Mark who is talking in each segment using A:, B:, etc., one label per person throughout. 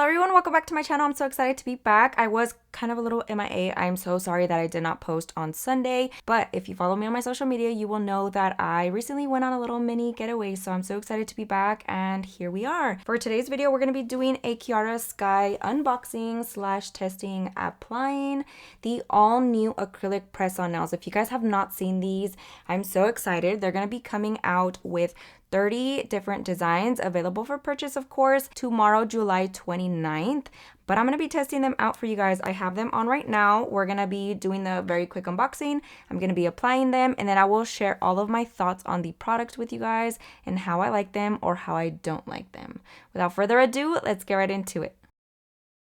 A: Hello everyone, welcome back to my channel. I'm so excited to be back. I was kind of a little MIA. I'm so sorry that I did not post on Sunday, but if you follow me on my social media, you will know that I recently went on a little mini getaway, so I'm so excited to be back, and here we are. For today's video, we're going to be doing a Kiara Sky unboxing / testing, applying the all new acrylic press-on nails. If you guys have not seen these, I'm so excited. They're going to be coming out with 30 different designs available for purchase, of course, tomorrow, July 29th. But I'm going to be testing them out for you guys. I have them on right now. We're going to be doing the very quick unboxing. I'm going to be applying them, and then I will share all of my thoughts on the product with you guys and how I like them or how I don't like them. Without further ado, let's get right into it.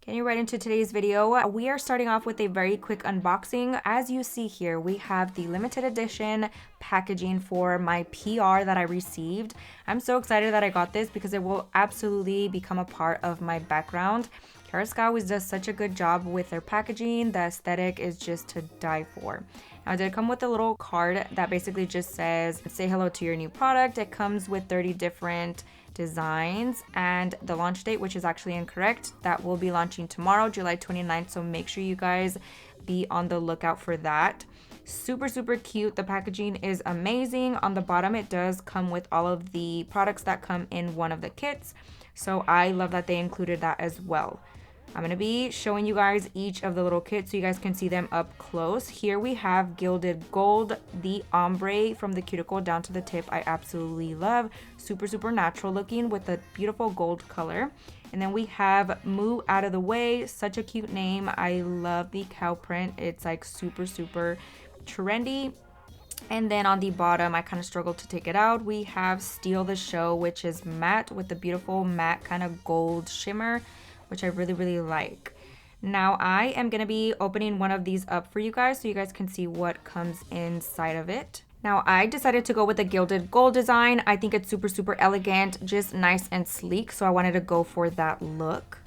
A: Getting right into today's video, we are starting off with a very quick unboxing. As you see here, we have the limited edition packaging for my PR that I received. I'm so excited that I got this because it will absolutely become a part of my background. Kiara Sky always does such a good job with their packaging. The aesthetic is just to die for. Now, it did come with a little card that basically just says, say hello to your new product. It comes with 30 different designs and the launch date, which is actually incorrect. That will be launching tomorrow, July 29th. So make sure you guys be on the lookout for that. Super, super cute. The packaging is amazing. On the bottom, it does come with all of the products that come in one of the kits. So I love that they included that as well. I'm going to be showing you guys each of the little kits so you guys can see them up close. Here we have Gilded Gold, the ombre from the cuticle down to the tip. I absolutely love. Super, super natural looking with a beautiful gold color. And then we have Moo Out of the Way. Such a cute name. I love the cow print. It's like super, super trendy. And then on the bottom, I kind of struggled to take it out. We have Steal the Show, which is matte with the beautiful matte kind of gold shimmer, which I really, really like. Now, I am going to be opening one of these up for you guys so you guys can see what comes inside of it. Now, I decided to go with the Gilded Gold design. I think it's super, super elegant, just nice and sleek, so I wanted to go for that look.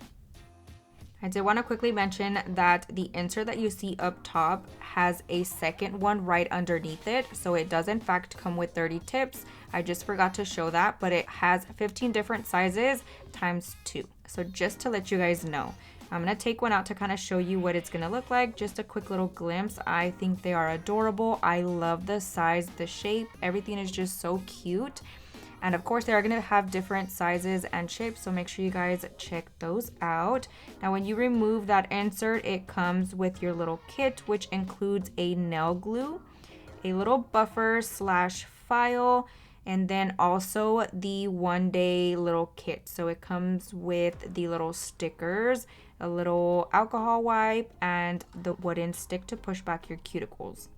A: I did want to quickly mention that the insert that you see up top has a second one right underneath it. So it does in fact come with 30 tips. I just forgot to show that, but it has 15 different sizes times 2. So just to let you guys know, I'm going to take one out to kind of show you what it's going to look like. Just a quick little glimpse. I think they are adorable. I love the size, the shape. Everything is just so cute. And of course, they are going to have different sizes and shapes, so make sure you guys check those out. Now, when you remove that insert, it comes with your little kit, which includes a nail glue, a little buffer / file, and then also the one-day little kit. So it comes with the little stickers, a little alcohol wipe, and the wooden stick to push back your cuticles.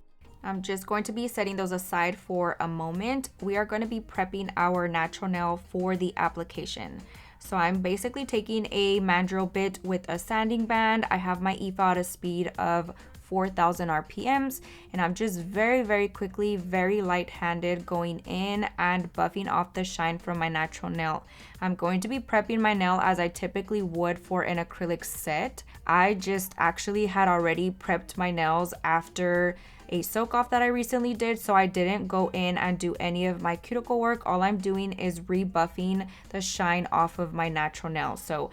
A: I'm just going to be setting those aside for a moment. We are going to be prepping our natural nail for the application. So I'm basically taking a mandrel bit with a sanding band. I have my EFA at a speed of 4,000 RPMs, and I'm just very, very quickly, very light-handed going in and buffing off the shine from my natural nail. I'm going to be prepping my nail as I typically would for an acrylic set. I just actually had already prepped my nails after a soak off that I recently did, so I didn't go in and do any of my cuticle work. All I'm doing is rebuffing the shine off of my natural nail. So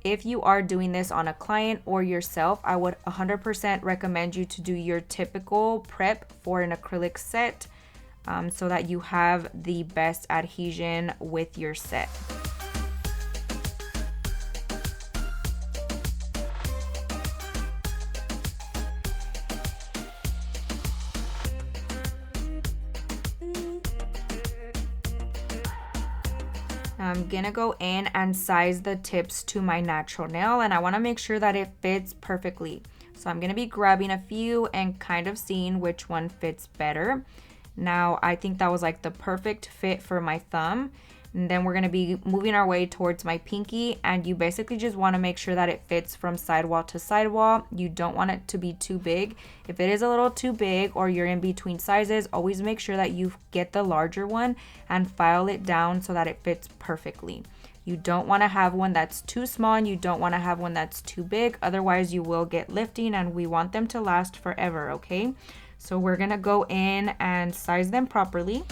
A: if you are doing this on a client or yourself, I would 100% recommend you to do your typical prep for an acrylic set so that you have the best adhesion with your set. I'm gonna go in and size the tips to my natural nail, and I want to make sure that it fits perfectly. So I'm gonna be grabbing a few and kind of seeing which one fits better. Now, I think that was like the perfect fit for my thumb. And then we're going to be moving our way towards my pinky, and you basically just want to make sure that it fits from sidewall to sidewall. You don't want it to be too big. If it is a little too big or you're in between sizes, always make sure that you get the larger one and file it down so that it fits perfectly. You don't want to have one that's too small, and you don't want to have one that's too big. Otherwise, you will get lifting, and we want them to last forever, okay? So we're going to go in and size them properly.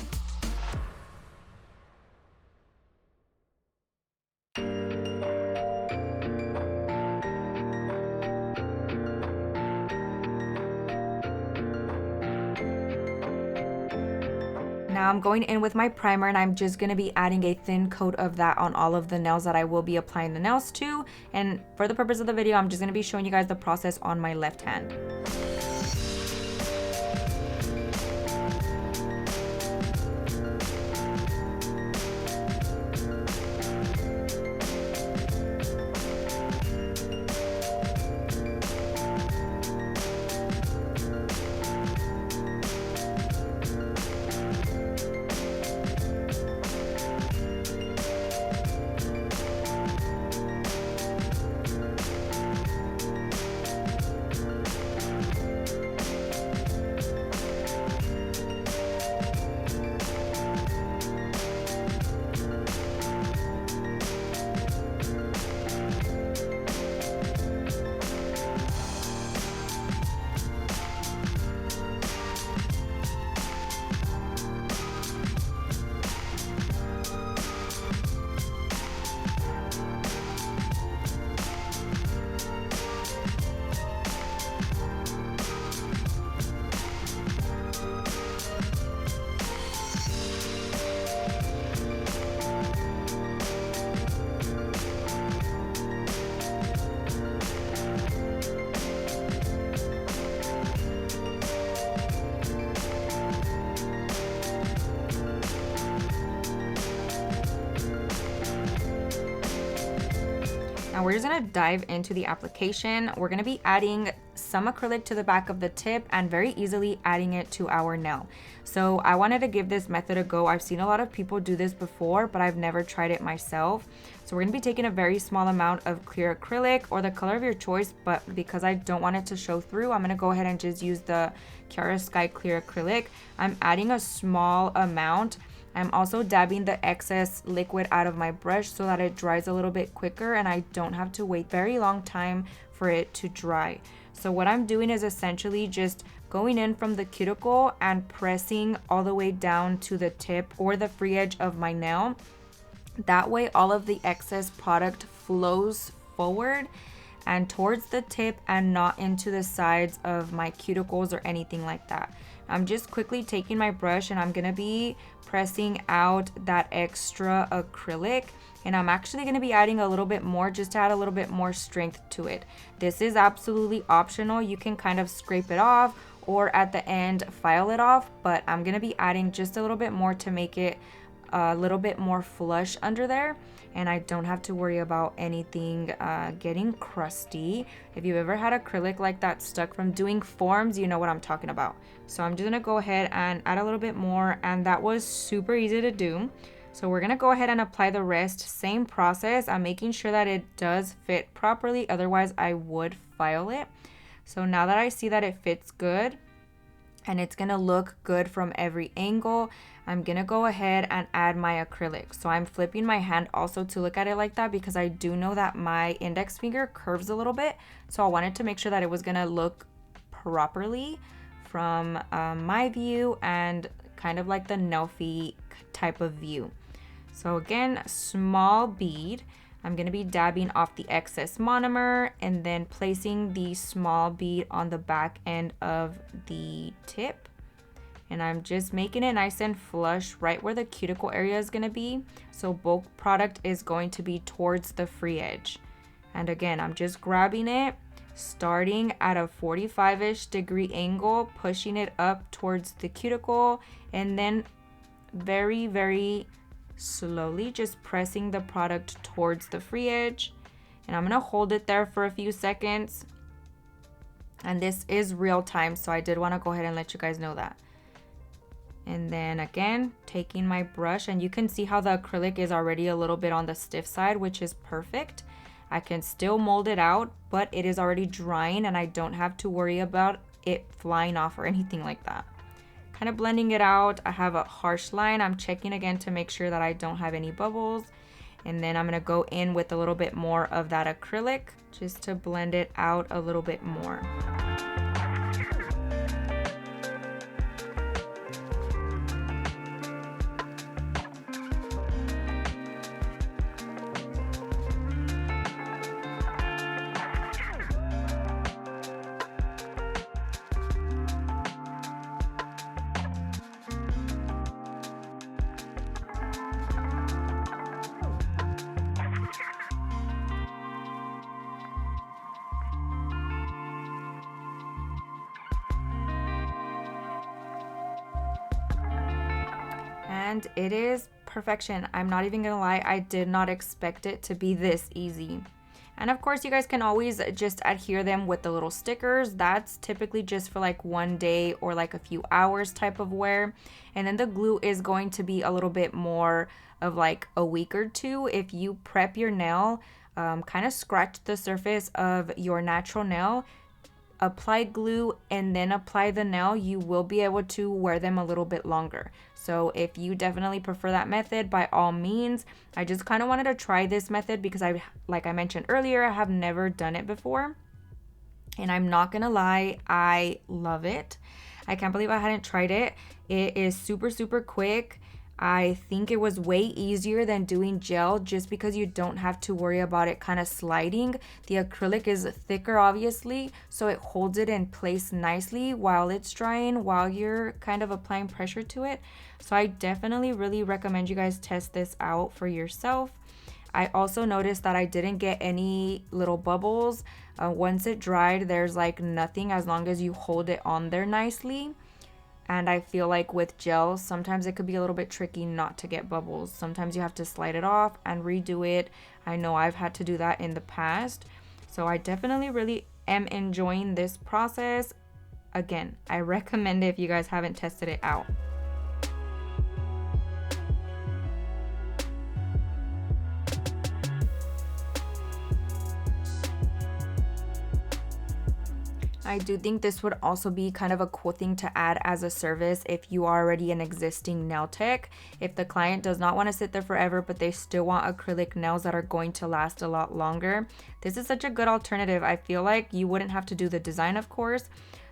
A: Now I'm going in with my primer, and I'm just going to be adding a thin coat of that on all of the nails that I will be applying the nails to. And for the purpose of the video, I'm just going to be showing you guys the process on my left hand. Now we're just gonna dive into the application. We're gonna be adding some acrylic to the back of the tip and very easily adding it to our nail. So I wanted to give this method a go. I've seen a lot of people do this before, but I've never tried it myself. So we're gonna be taking a very small amount of clear acrylic or the color of your choice, but because I don't want it to show through, I'm gonna go ahead and just use the Kiara Sky clear acrylic. I'm adding a small amount. I'm also dabbing the excess liquid out of my brush so that it dries a little bit quicker and I don't have to wait very long time for it to dry. So what I'm doing is essentially just going in from the cuticle and pressing all the way down to the tip or the free edge of my nail. That way all of the excess product flows forward and towards the tip and not into the sides of my cuticles or anything like that. I'm just quickly taking my brush and I'm gonna be pressing out that extra acrylic, and I'm actually gonna be adding a little bit more just to add a little bit more strength to it. This is absolutely optional. You can kind of scrape it off or at the end file it off, but I'm gonna be adding just a little bit more to make it a little bit more flush under there, and I don't have to worry about anything getting crusty. If you've ever had acrylic like that stuck from doing forms, you know what I'm talking about. So I'm just gonna go ahead and add a little bit more, and that was super easy to do. So we're gonna go ahead and apply the rest. Same process. I'm making sure that it does fit properly, otherwise I would file it. So now that I see that it fits good and it's gonna look good from every angle, I'm gonna go ahead and add my acrylic. So I'm flipping my hand also to look at it like that because I do know that my index finger curves a little bit. So I wanted to make sure that it was gonna look properly from my view and kind of like the Nelfie type of view. So again, small bead. I'm gonna be dabbing off the excess monomer and then placing the small bead on the back end of the tip. And I'm just making it nice and flush right where the cuticle area is gonna be. So bulk product is going to be towards the free edge. And again, I'm just grabbing it, starting at a 45-ish degree angle, pushing it up towards the cuticle, and then very, very slowly just pressing the product towards the free edge. And I'm gonna hold it there for a few seconds. And this is real time, so I did wanna go ahead and let you guys know that. And then again, taking my brush, and you can see how the acrylic is already a little bit on the stiff side, which is perfect. I can still mold it out, but it is already drying and I don't have to worry about it flying off or anything like that. Kind of blending it out. I have a harsh line. I'm checking again to make sure that I don't have any bubbles. And then I'm gonna go in with a little bit more of that acrylic just to blend it out a little bit more. and it is perfection. I'm not even gonna lie, I did not expect it to be this easy. And of course, you guys can always just adhere them with the little stickers. That's typically just for like one day or like a few hours type of wear. And then the glue is going to be a little bit more of like a week or two. If you prep your nail, kind of scratch the surface of your natural nail, apply glue, and then apply the nail, you will be able to wear them a little bit longer. So if you definitely prefer that method, by all means. I just kind of wanted to try this method because like I mentioned earlier, I have never done it before. And I'm not gonna lie, I love it. I can't believe I hadn't tried it. It is super, super quick. I think it was way easier than doing gel just because you don't have to worry about it kind of sliding. The acrylic is thicker, obviously, so it holds it in place nicely while it's drying, while you're kind of applying pressure to it. So I definitely really recommend you guys test this out for yourself. I also noticed that I didn't get any little bubbles. Once it dried, there's like nothing as long as you hold it on there nicely. And I feel like with gel, sometimes it could be a little bit tricky not to get bubbles. Sometimes you have to slide it off and redo it. I know I've had to do that in the past. So I definitely really am enjoying this process. Again, I recommend it if you guys haven't tested it out. I do think this would also be kind of a cool thing to add as a service if you are already an existing nail tech. If the client does not want to sit there forever, but they still want acrylic nails that are going to last a lot longer, this is such a good alternative. I feel like you wouldn't have to do the design, of course.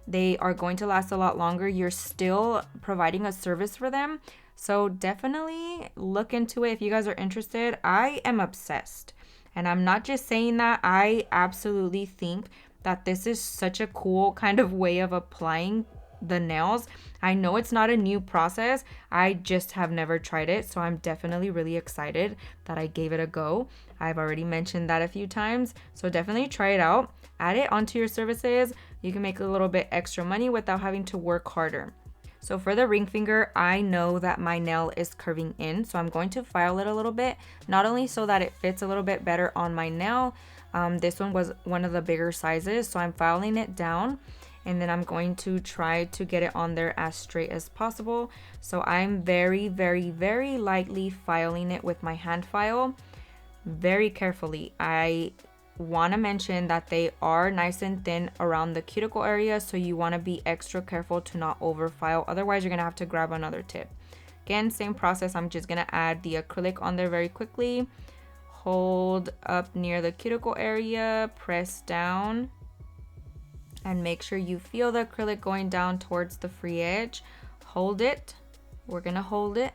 A: They are going to last a lot longer. You're still providing a service for them. So definitely look into it if you guys are interested. I am obsessed. And I'm not just saying that. I absolutely think that this is such a cool kind of way of applying the nails. I know it's not a new process. I just have never tried it. So I'm definitely really excited that I gave it a go. I've already mentioned that a few times. So definitely try it out. Add it onto your services. You can make a little bit extra money without having to work harder. So for the ring finger, I know that my nail is curving in. So I'm going to file it a little bit, not only so that it fits a little bit better on my nail. This one was one of the bigger sizes, so I'm filing it down, and then I'm going to try to get it on there as straight as possible. So I'm very, very, very lightly filing it with my hand file, very carefully. I want to mention that they are nice and thin around the cuticle area, so you want to be extra careful to not over file. Otherwise, you're going to have to grab another tip. Again, same process. I'm just going to add the acrylic on there very quickly. Hold up near the cuticle area, press down, and make sure you feel the acrylic going down towards the free edge. Hold it. We're going to hold it,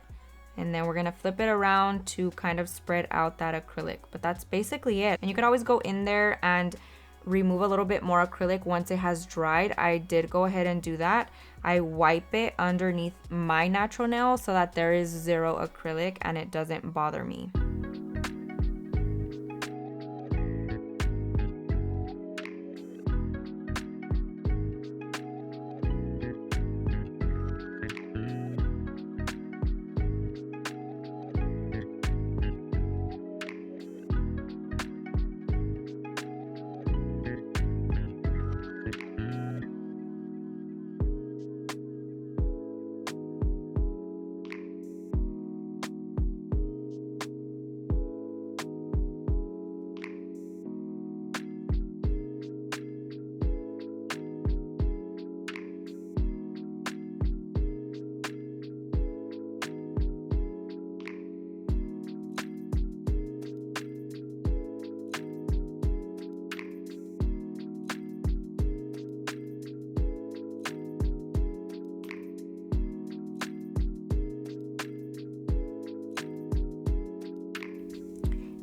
A: and then we're going to flip it around to kind of spread out that acrylic. But that's basically it. And you can always go in there and remove a little bit more acrylic once it has dried. I did go ahead and do that. I wipe it underneath my natural nail so that there is zero acrylic and it doesn't bother me.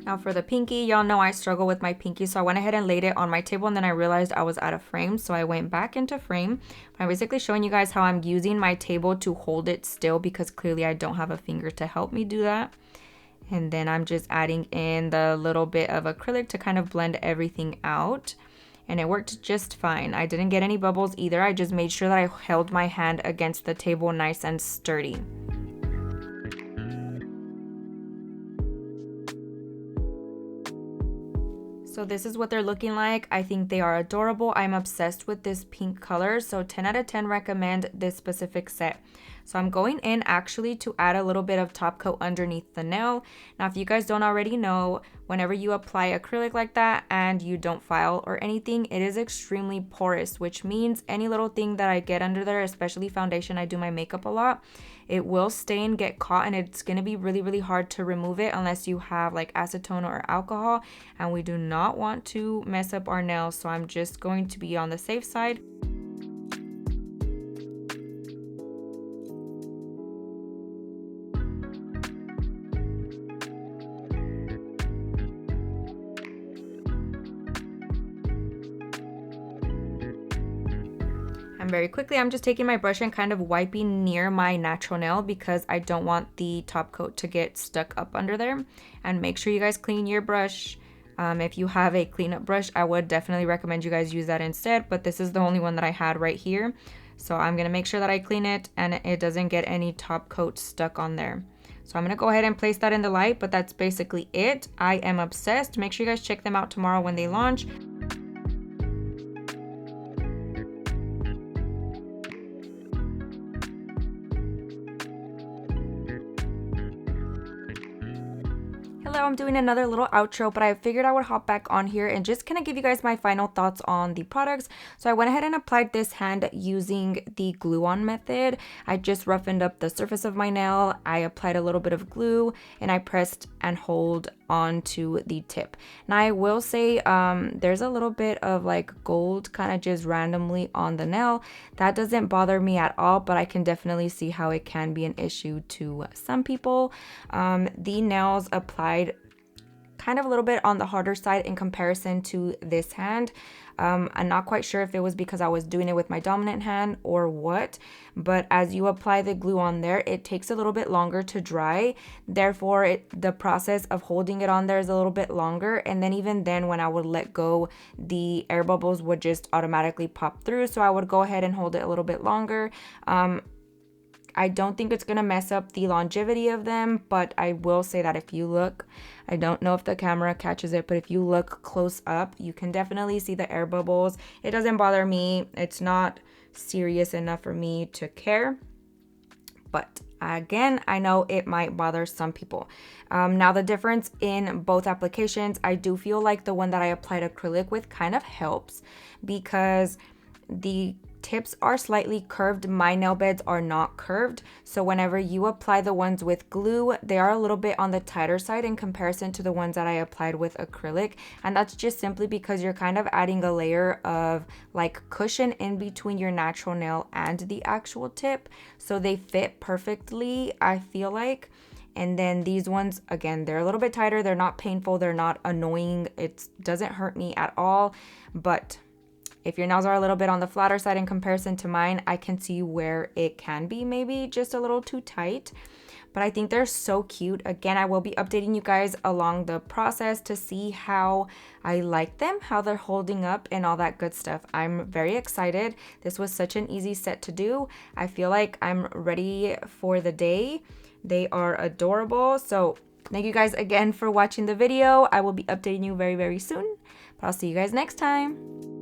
A: Now for the pinky, y'all know I struggle with my pinky, so I went ahead and laid it on my table, and then I realized I was out of frame, so I went back into frame. I'm basically showing you guys how I'm using my table to hold it still because clearly I don't have a finger to help me do that. And then I'm just adding in the little bit of acrylic to kind of blend everything out. And it worked just fine. I didn't get any bubbles either. I just made sure that I held my hand against the table nice and sturdy. So this is what they're looking like. I think they are adorable. I'm obsessed with this pink color. So 10 out of 10 recommend this specific set. So I'm going in actually to add a little bit of top coat underneath the nail. Now, if you guys don't already know, whenever you apply acrylic like that and you don't file or anything, it is extremely porous, which means any little thing that I get under there, especially foundation, I do my makeup a lot, it will stain, get caught, and it's going to be really, really hard to remove it unless you have like acetone or alcohol, and we do not want to mess up our nails. So I'm just going to be on the safe side. And very quickly, I'm just taking my brush and kind of wiping near my natural nail because I don't want the top coat to get stuck up under there. And make sure you guys clean your brush. If you have a cleanup brush, I would definitely recommend you guys use that instead, but this is the only one that I had right here. So I'm gonna make sure that I clean it and it doesn't get any top coat stuck on there. So I'm gonna go ahead and place that in the light, but that's basically it. I am obsessed. Make sure you guys check them out tomorrow when they launch. Hello, I'm doing another little outro, but I figured I would hop back on here and just kind of give you guys my final thoughts on the products. So I went ahead and applied this hand using the glue-on method. I just roughened up the surface of my nail. I applied a little bit of glue and I pressed and hold onto the tip. Now I will say there's a little bit of like gold kind of just randomly on the nail. That doesn't bother me at all, but I can definitely see how it can be an issue to some people. The nails applied kind of a little bit on the harder side in comparison to this hand. I'm not quite sure if it was because I was doing it with my dominant hand or what, but as you apply the glue on there, it takes a little bit longer to dry. Therefore, the process of holding it on there is a little bit longer. And then even then, when I would let go, the air bubbles would just automatically pop through. So I would go ahead and hold it a little bit longer. I don't think it's going to mess up the longevity of them, but I will say that if you look, I don't know if the camera catches it, but if you look close up, you can definitely see the air bubbles. It doesn't bother me. It's not serious enough for me to care. But again, I know it might bother some people. Now the difference in both applications, I do feel like the one that I applied acrylic with kind of helps because the tips are slightly curved. My nail beds are not curved, so whenever you apply the ones with glue, they are a little bit on the tighter side in comparison to the ones that I applied with acrylic, and that's just simply because you're kind of adding a layer of like cushion in between your natural nail and the actual tip, so they fit perfectly, I feel like. And then these ones, again, they're a little bit tighter, they're not painful, they're not annoying, it doesn't hurt me at all. But if your nails are a little bit on the flatter side in comparison to mine, I can see where it can be maybe just a little too tight. But I think they're so cute. Again, I will be updating you guys along the process to see how I like them, how they're holding up and all that good stuff. I'm very excited. This was such an easy set to do. I feel like I'm ready for the day. They are adorable. So thank you guys again for watching the video. I will be updating you very, very soon. But I'll see you guys next time.